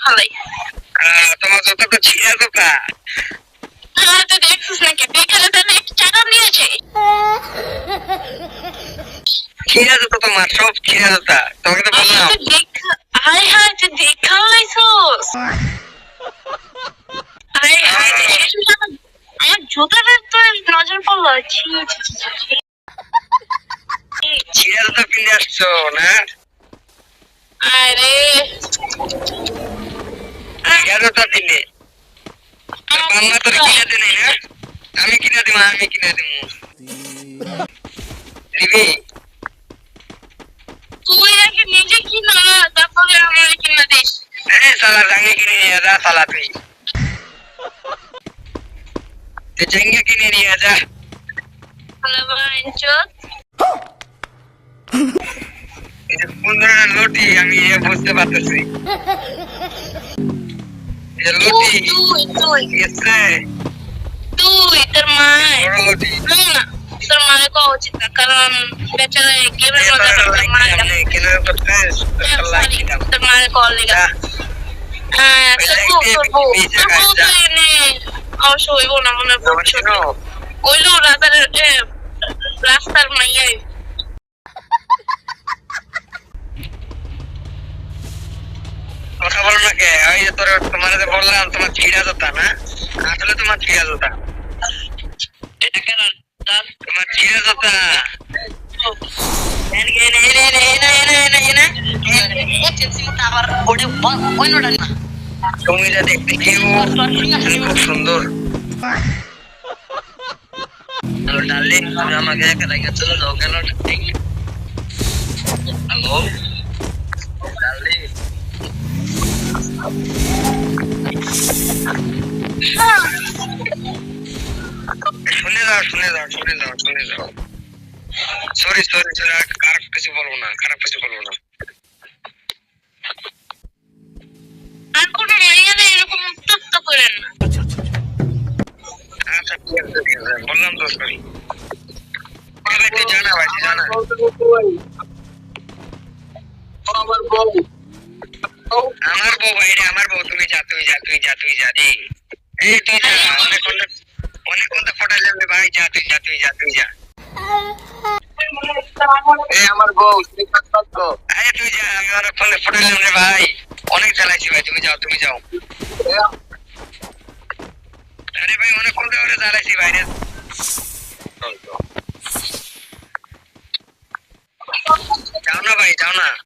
ফালাই তোমার যতটা ছিঁড়া জুতা তো দেখছিস নাকি দেখালে তাহলে একটু টাকা নিয়েছে ছিঁড়া জুতা তোমার সব ছিঁড়া জুতা তোমাকে তো বললাম হায় হায় তুই দেখা হইছস হায় হায় আমার জুতাটা তো নজর পড়লো ছি ছি ছি ছি ছিঁড়া জুতা কিনে আসছো না আরে ছিঁড়া জুতা দিলে বাংলা তোর কিনে দিলে না আমি কিনে দিব দিবি তুই আগে নিজে কিনা তারপরে আমার কিনা দিস সালা জাঙ্গে কিনে নিয়ে যা সালা তুই জাঙ্গে কিনে নিয়ে যা লুটি আমি বুঝতে পারতেছি লুটি তুই তোর মা তোর মাকে কওয়া উচিত না কারণ বেচারা গেমের মধ্যে তোর মাকে কল লেগা অবশ্য হইব না মনে পড়ছে ওইলো রাস্তার মাইয়া কথা বলো না কে ওই যে তোমার যে বললাম তোমার ছিঁড়া জুতা না আসলে তোমার ছিঁড়া জুতা এটা কেন তোমার ছিঁড়া জুতা তুমি যা দেখতে কেউ খুব সুন্দর হ্যালো ডার্লিং তুমি আমাকে একা রেখে চলে যাও কেন হ্যালো ডার্লিং শুনে যাও সরি খারাপ কিছু বলবো না আর কোনো মাইয়ারা এরকম উত্তপ্ত করেন না আচ্ছা ঠিক আছে বললাম তো সরি তুই জানা আমার বউ তুমি যা রে এই তুই যা অনেক কোনটা ফটাইলাম রে ভাই যা তুই যা এই আমার বউ তুই যা আমি অনেক ফোনে ফটাইলাম রে ভাই অনেক জ্বালাইছি ভাই তুমি যাও আরে ভাই অনেক কোনটা করে জ্বালাইছি ভাই যাও না ভাই যাও না